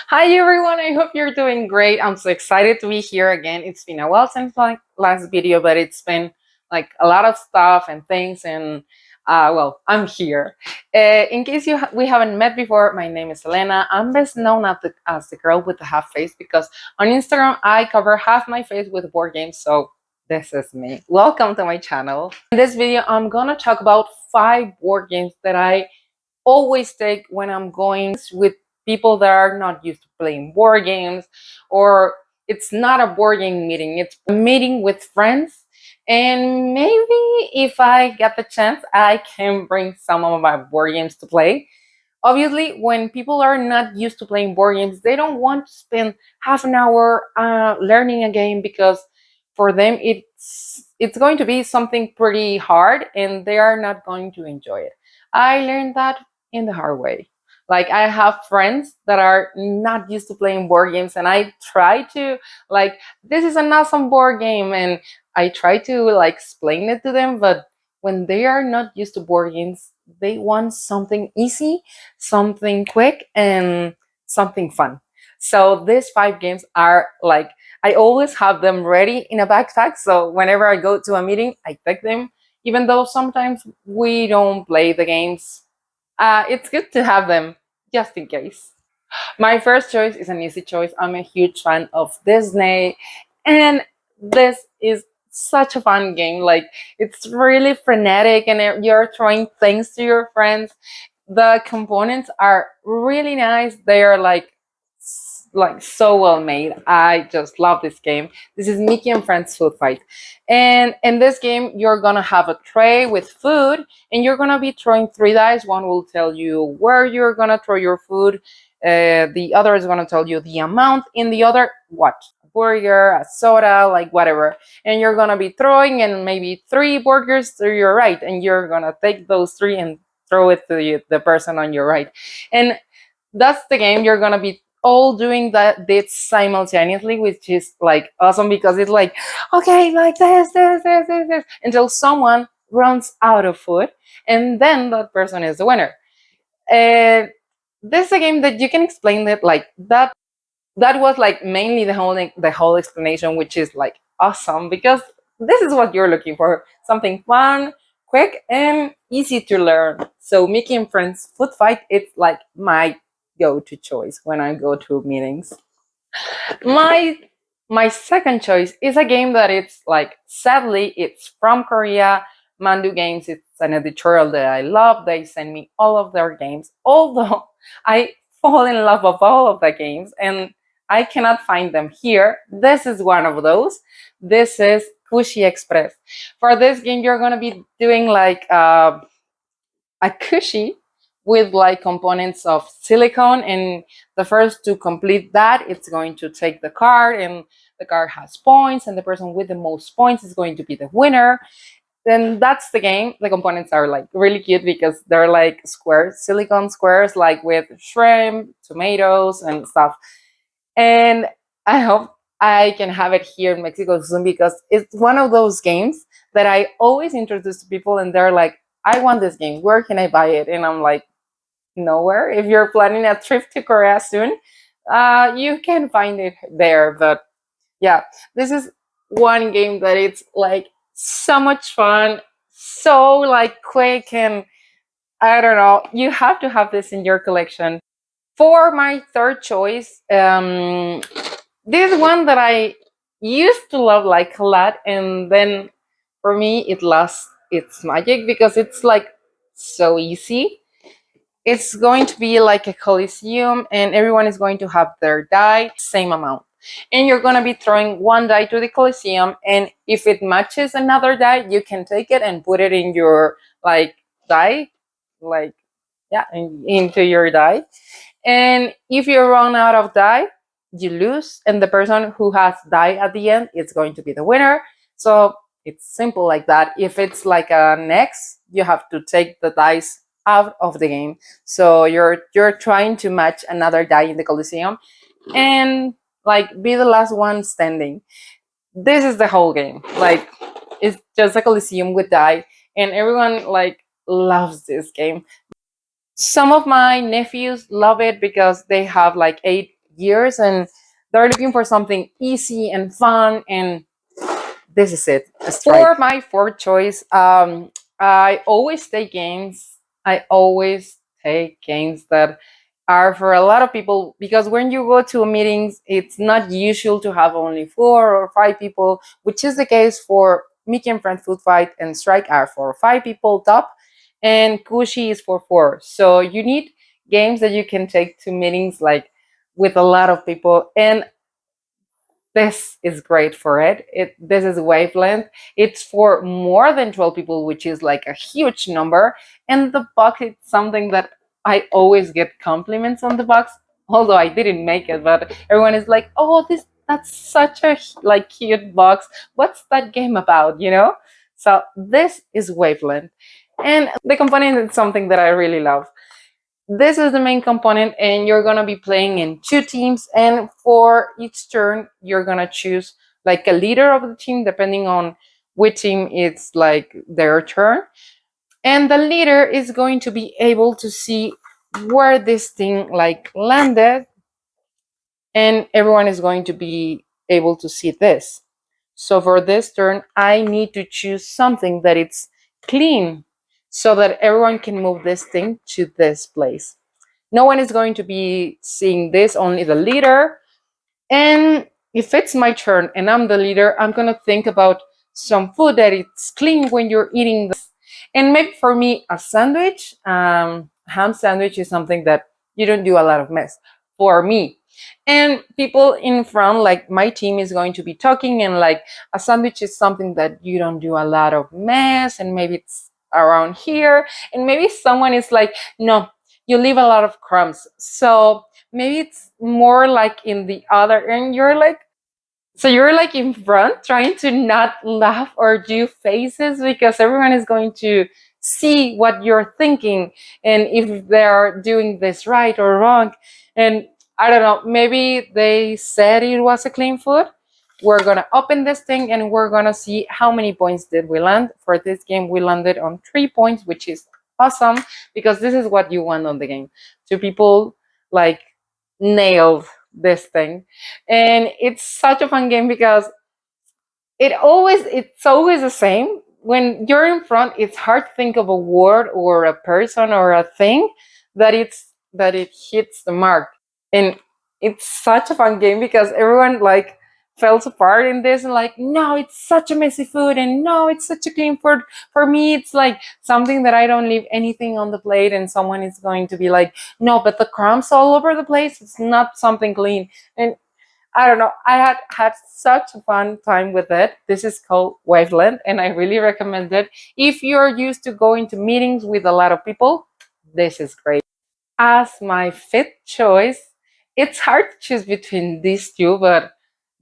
Hi everyone, I hope you're doing great. I'm so excited to be here again. It's been a while since my last video, but it's been like a lot of stuff and things and well, I'm here. In case we haven't met before, my name is Elena. I'm best known as the girl with the half face because on Instagram I cover half my face with board games, so this is me. Welcome to my channel. In this video, I'm gonna talk about 5 board games that I always take when I'm going with people that are not used to playing board games, or it's not a board game meeting, it's a meeting with friends. And maybe if I get the chance, I can bring some of my board games to play. Obviously, when people are not used to playing board games, they don't want to spend half an hour learning a game because for them it's going to be something pretty hard and they are not going to enjoy it. I learned that in the hard way. Like I have friends that are not used to playing board games and I try to like this is an awesome board game and I try to like explain it to them, but when they are not used to board games, they want something easy, something quick, and something fun. So these 5 games are like I always have them ready in a backpack. So whenever I go to a meeting, I take them. Even though sometimes we don't play the games, it's good to have them just in case. My first choice is an easy choice. I'm a huge fan of Disney, and this is such a fun game. Like it's really frenetic, and you're throwing things to your friends. The components are really nice. They are like so well made. I just love this game. This is Mickey and Friends Food Fight. And in this game, you're gonna have a tray with food and you're gonna be throwing 3 dice. One will tell you where you're gonna throw your food. The other is gonna tell you the amount, in the other what? A burger, a soda, like whatever. And you're gonna be throwing and maybe 3 burgers to your right, and you're gonna take those 3 and throw it to the person on your right. And that's the game. You're gonna be all doing that this simultaneously, which is like awesome because it's like okay, like this until someone runs out of food, and then that person is the winner. And this is a game that you can explain it like that. That was like mainly the whole explanation, which is like awesome because this is what you're looking for: something fun, quick, and easy to learn. So Mickey and Friends Food Fight, it's like my go-to choice when I go to meetings. My second choice is a game that it's like sadly it's from Korea. Mandu Games, it's an editorial that I love. They send me all of their games, although I fall in love with all of the games and I cannot find them here. This is one of those. This is Kushi Express. For this game, you're gonna be doing like a cushy with like components of silicone, and the first to complete that, it's going to take the card, and the card has points, and the person with the most points is going to be the winner. Then that's the game. The components are like really cute because they're like squares, silicone squares, like with shrimp, tomatoes, and stuff. And I hope I can have it here in Mexico soon because it's one of those games that I always introduce to people, and they're like, I want this game. Where can I buy it? And I'm like, nowhere. If you're planning a trip to Korea soon, you can find it there. But yeah, this is one game that it's like so much fun, so like quick, and I don't know. You have to have this in your collection. For my third choice, this one that I used to love like a lot, and then for me it lost its magic because it's like so easy. It's going to be like a coliseum, and everyone is going to have their die same amount, and you're going to be throwing 1 die to the coliseum, and if it matches another die, you can take it and put it in your like die, like yeah, into your die. And if you run out of die, you lose, and the person who has die at the end is going to be the winner. So it's simple like that. If it's like an X, you have to take the dice out of the game. So you're trying to match another die in the Coliseum and like be the last one standing. This is the whole game. Like it's just a Coliseum with die, and everyone like loves this game. Some of my nephews love it because they have like years, and they're looking for something easy and fun, and this is it. For my fourth choice, I always take games. I always take games that are for a lot of people, because when you go to meetings, it's not usual to have only 4 or 5 people, which is the case for Mickey and Friends Food Fight and Strike are for 5 people top, and Kushi is for 4. So you need games that you can take to meetings like with a lot of people, and this is great for it. This is Wavelength. It's for more than 12 people, which is like a huge number. And the box is something that I always get compliments on the box, although I didn't make it, but everyone is like, "Oh, that's such a like cute box. What's that game about?" So this is Wavelength, and the component is something that I really love. This is the main component, and you're going to be playing in 2 teams, and for each turn you're going to choose like a leader of the team, depending on which team it's like their turn, and the leader is going to be able to see where this thing like landed, and everyone is going to be able to see this. So for this turn I need to choose something that it's clean, so that everyone can move this thing to this place. No one is going to be seeing this, only the leader. And if it's my turn and I'm the leader, I'm going to think about some food that it's clean when you're eating this. And maybe for me, a sandwich, ham sandwich is something that you don't do a lot of mess for me. And people in front, like my team, is going to be talking, and like a sandwich is something that you don't do a lot of mess, and maybe it's around here. And maybe someone is like, no, you leave a lot of crumbs. So maybe it's more like in the other, and you're like in front trying to not laugh or do faces, because everyone is going to see what you're thinking and if they're doing this right or wrong. And I don't know, maybe they said it was a clean food. We're gonna open this thing and we're gonna see how many points did we land. For this game we landed on 3 points, which is awesome, because this is what you want on the game. Two people like nailed this thing, and it's such a fun game because it's always the same. When you're in front, it's hard to think of a word or a person or a thing that it hits the mark. And it's such a fun game because everyone like falls apart in this, and like, no, it's such a messy food, and no, it's such a clean food. For me, it's like something that I don't leave anything on the plate, and someone is going to be like, no, but the crumbs all over the place, it's not something clean. And I don't know, I had such a fun time with it. This is called Wavelength, and I really recommend it. If you're used to going to meetings with a lot of people, this is great. As my fifth choice, it's hard to choose between these two, but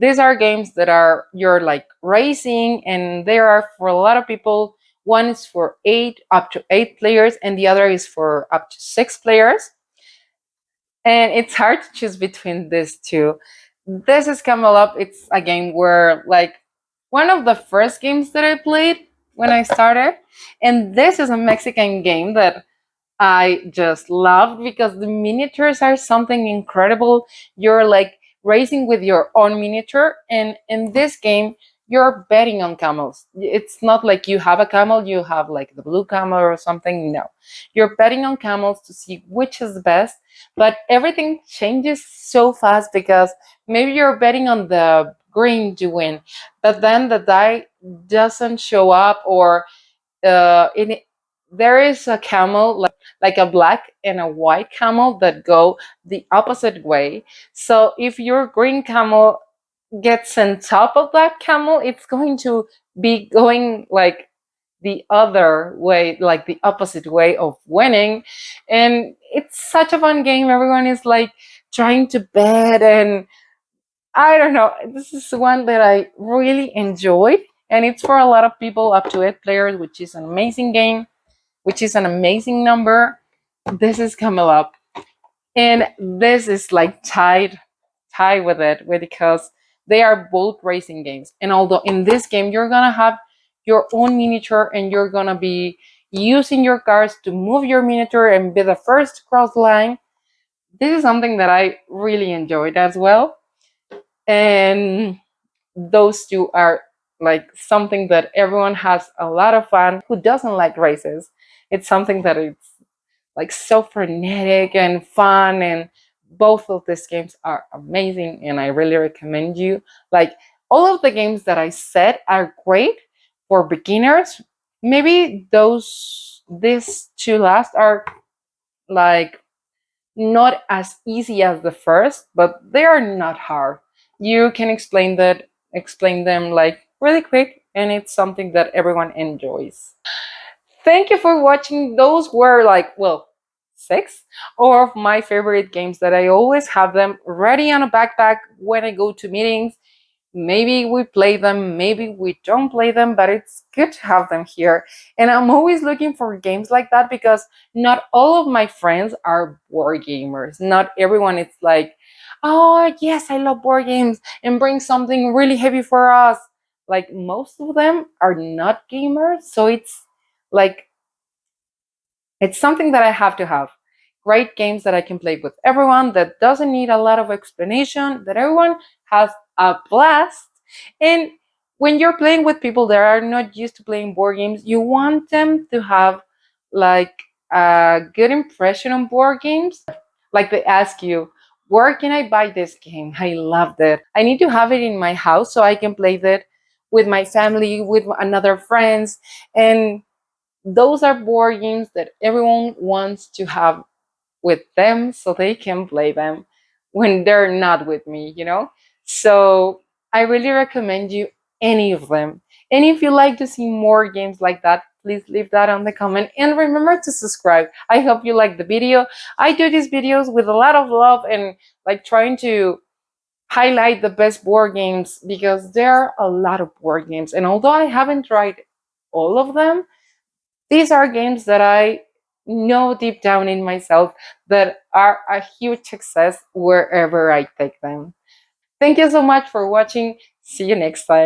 these are games that are you're like racing, and there are for a lot of people. One is for up to 8 players, and the other is for up to 6 players. And it's hard to choose between these two. This is Camel Up. It's a game where like one of the first games that I played when I started, and this is a Mexican game that I just loved because the miniatures are something incredible. You're like racing with your own miniature, and in this game, you're betting on camels. It's not like you have a camel, you have like the blue camel or something. No, you're betting on camels to see which is the best, but everything changes so fast because maybe you're betting on the green to win, but then the die doesn't show up, or in there is a camel like a black and a white camel that go the opposite way. So if your green camel gets on top of that camel, it's going to be going like the other way, like the opposite way of winning. And it's such a fun game. Everyone is like trying to bet, and I don't know. This is one that I really enjoyed, and it's for a lot of people up to 8 players, which is an amazing game, which is an amazing number. This is Camel Up, and this is like tied with it, because they are both racing games. And although in this game you're gonna have your own miniature, and you're gonna be using your cards to move your miniature and be the first to cross the line, This is something that I really enjoyed as well. And those two are like something that everyone has a lot of fun. Who doesn't like races? It's something that it's like so frenetic and fun, and both of these games are amazing and I really recommend you. Like, all of the games that I said are great for beginners. Maybe these two last are like not as easy as the first, but they are not hard. You can explain them like really quick, and it's something that everyone enjoys. Thank you for watching. Those were like, well, six of my favorite games that I always have them ready on a backpack when I go to meetings. Maybe we play them, maybe we don't play them, but it's good to have them here. And I'm always looking for games like that because not all of my friends are board gamers. Not everyone is like, oh, yes, I love board games and bring something really heavy for us. Like, most of them are not gamers. So like, it's something that I have to have. Great games that I can play with everyone, that doesn't need a lot of explanation, that everyone has a blast. And when you're playing with people that are not used to playing board games, you want them to have like a good impression on board games. Like, they ask you, where can I buy this game? I loved it. I need to have it in my house so I can play it with my family, with another friends. And those are board games that everyone wants to have with them so they can play them when they're not with me. So I really recommend you any of them. And if you like to see more games like that, please leave that on the comment and remember to subscribe. I hope you like the video. I do these videos with a lot of love and like trying to highlight the best board games because there are a lot of board games. And although I haven't tried all of them, these are games that I know deep down in myself that are a huge success wherever I take them. Thank you so much for watching. See you next time.